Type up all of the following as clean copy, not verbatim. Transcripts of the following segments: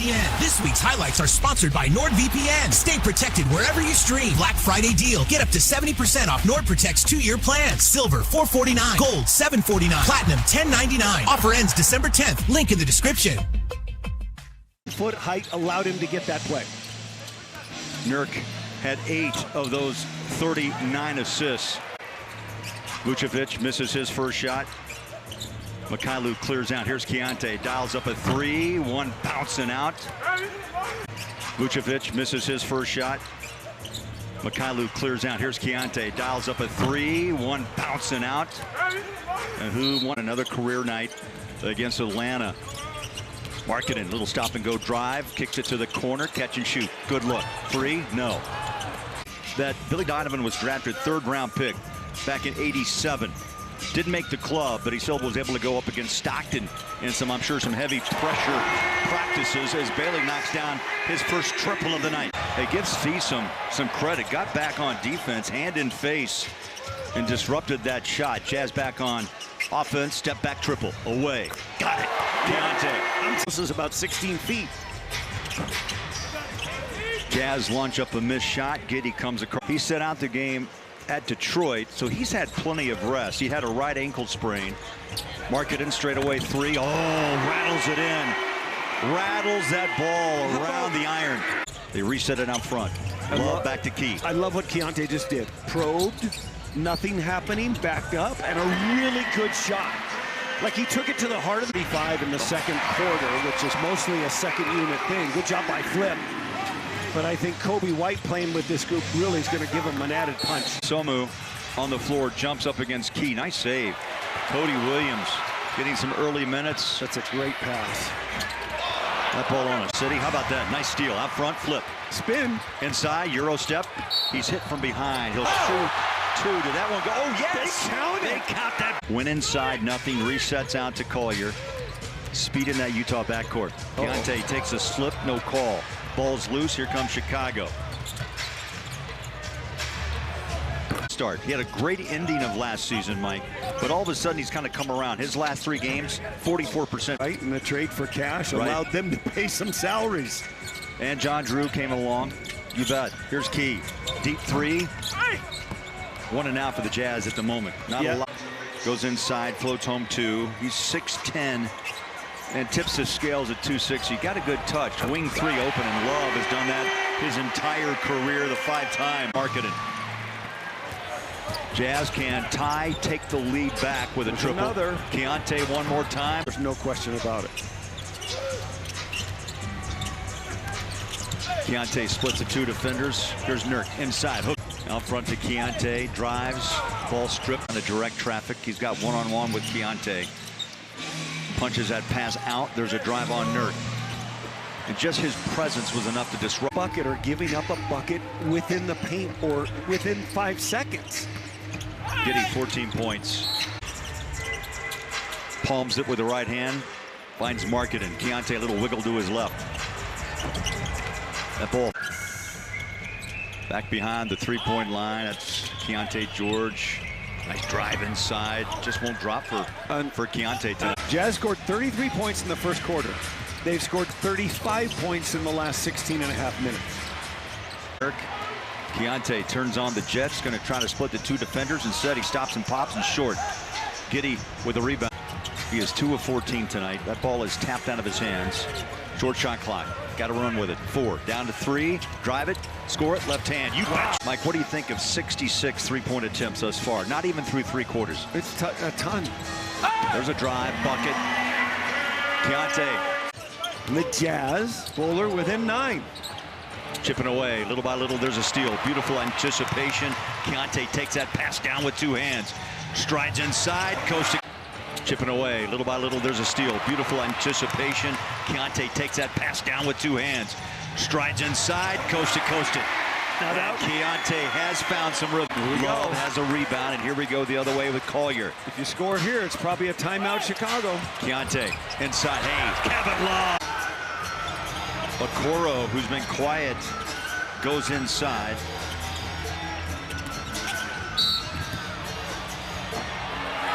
NordVPN. This week's highlights are sponsored by NordVPN. Stay protected wherever you stream. Black Friday deal. Get up to 70% off NordProtect's 2-year plan. Silver, $449. Gold, $749. Platinum, $1099. Offer ends December 10th. Link in the description. Foot height allowed him to get that play. Nurk had 8 of those 39 assists. Vucevic misses his first shot. Mikhailu clears out. Here's Keyonte. Dials up a 3. One bouncing out. Vucevic misses his first shot. Mikhailu clears out. Here's Keyonte. Dials up a 3. One bouncing out. And who won another career night against Atlanta. Marketing, little stop and go drive. Kicks it to the corner. Catch and shoot. Good look. 3? No. That Billy Donovan was drafted 3rd round pick back in '87. Didn't make the club, but he still was able to go up against Stockton in some, I'm sure, some heavy pressure practices as Bailey knocks down his first triple of the night. Hey, gives Fee some credit. Got back on defense, hand in face, and disrupted that shot. Jazz back on offense, step back triple, away. Got it. Keyonte. This is about 16 feet. Jazz launch up a missed shot. Giddey comes across. He set out the game at Detroit, so he's had plenty of rest. He had a right ankle sprain. Mark it in straight away 3. Oh, rattles it in. Rattles that ball around the iron. They reset it out front. Love back to Key. I love what Keyonte just did. Probed, nothing happening, backed up, and a really good shot. Like he took it to the heart of the 5 in the second quarter, which is mostly a second unit thing. Good job by Flip. But I think Kobe White playing with this group really is going to give him an added punch. Somu on the floor, jumps up against Key. Nice save. Cody Williams getting some early minutes. That's a great pass. That ball on a city. How about that? Nice steal. Out front, Flip. Spin. Inside, Euro step. He's hit from behind. He'll shoot 2. Did that one go? Oh, yes! They count that. Went inside, nothing. Resets out to Collier. Speed in that Utah backcourt. Keyonte takes a slip, no call. Ball's loose. Here comes Chicago. Start. He had a great ending of last season, Mike, but all of a sudden he's kind of come around. His last 3 games, 44%. Right, and the trade for cash allowed them to pay some salaries. And John Drew came along. You bet. Here's Key. Deep 3. 1 and out for the Jazz at the moment. Not a lot. Goes inside, floats home 2. He's 6'10". And tips the scales at 260. Got a good touch. Wing 3 open, and Love has done that his entire career, the 5-time marketing. Jazz can tie, take the lead back with a triple. Another. Keyonte one more time. There's no question about it. Keyonte splits the 2 defenders. Here's Nurk inside. Hook out front to Keyonte. Drives. Ball stripped on the direct traffic. He's got one-on-one with Keyonte. Punches that pass out. There's a drive on Nurk. And just his presence was enough to disrupt. Bucket or giving up a bucket within the paint or within 5 seconds. Getting 14 points. Palms it with the right hand. Finds Marketing. Keyonte a little wiggle to his left. That ball. Back behind the 3-point line. That's Keyonte George. Nice drive inside. Just won't drop for Keyonte tonight. Jazz scored 33 points in the first quarter. They've scored 35 points in the last 16 and a half minutes. Keyonte turns on the Jets. Going to try to split the 2 defenders. Instead, he stops and pops and short. Giddey with a rebound. He is 2 of 14 tonight. That ball is tapped out of his hands. Short shot clock. Got to run with it. 4. Down to 3. Drive it. Score it. Left hand. You bet. Mike, what do you think of 66 3-point attempts thus far? Not even through 3 quarters. It's a ton. There's a drive. Bucket. Keyonte. And the Jazz. Bowler within 9. Chipping away. Little by little, there's a steal. Beautiful anticipation. Keyonte takes that pass down with 2 hands. Strides inside. Coast to chipping away. Little by little, there's a steal. Beautiful anticipation. Keyonte takes that pass down with 2 hands. Strides inside. Coast to coast it. Not out. Keyonte has found some rhythm. Love has a rebound, and here we go the other way with Collier. If you score here, it's probably a timeout, Chicago. Keyonte inside. Hey, Kevin Love. Okoro, who's been quiet, goes inside.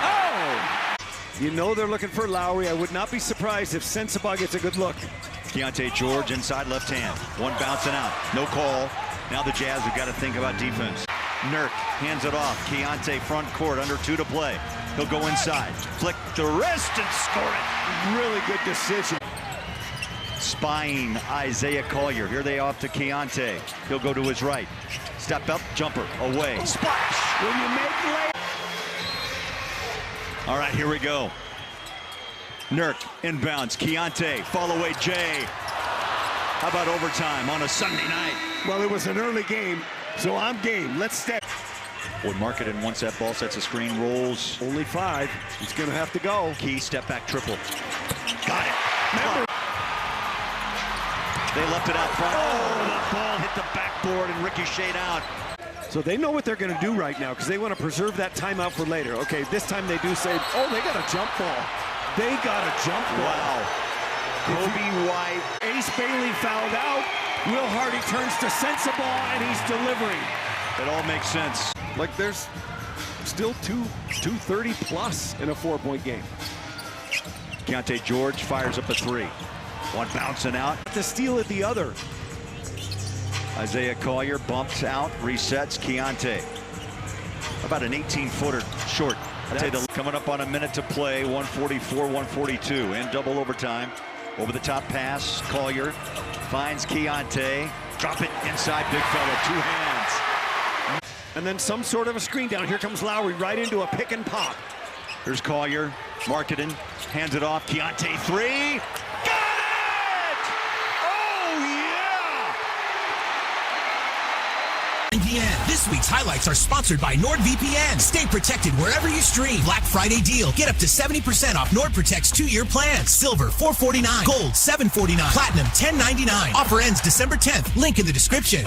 Oh! You know they're looking for Lowry. I would not be surprised if Sensabaugh gets a good look. Keyonte George inside left hand. One bouncing out. No call. Now the Jazz have got to think about defense. Nurk hands it off. Keyonte front court, under 2 to play. He'll go inside. Flick the wrist and score it. Really good decision. Spying Isaiah Collier. Here they off to Keyonte. He'll go to his right. Step up, jumper, away. Splash! When you make late. All right, here we go. Nurk inbounds. Keyonte, fall away Jay. How about overtime on a Sunday night? Well, it was an early game, so I'm game. Let's step. Boy, Marketing wants that ball, sets a screen, rolls. Only 5. He's going to have to go. Key, step back, triple. Got it. Remember. They left it out front. Oh, the ball hit the backboard and ricocheted out. So they know what they're going to do right now because they want to preserve that timeout for later. Okay, this time they do say, oh, they got a jump ball. They got a jump ball. Wow. Kobe White. Ace Bailey fouled out. Will Hardy turns to sensible, and he's delivering. It all makes sense. Like there's still 230 plus in a 4-point game. Keyonte George fires up a 3. One bouncing out. To steal at the other. Isaiah Collier bumps out, resets. Keyonte. About an 18-footer short. I'd say coming up on a minute to play. 144-142 in double overtime. Over the top pass. Collier finds Keyonte. Drop it inside, big fella. 2 hands. And then some sort of a screen down. Here comes Lowry right into a pick and pop. Here's Collier. Marketing. Hands it off. Keyonte 3. Got it! Oh, yeah! NordVPN. This week's highlights are sponsored by NordVPN. Stay protected wherever you stream. Black Friday deal. Get up to 70% off NordProtect's 2-year plan. Silver $449. Gold $749. Platinum $1099. Offer ends December 10th. Link in the description.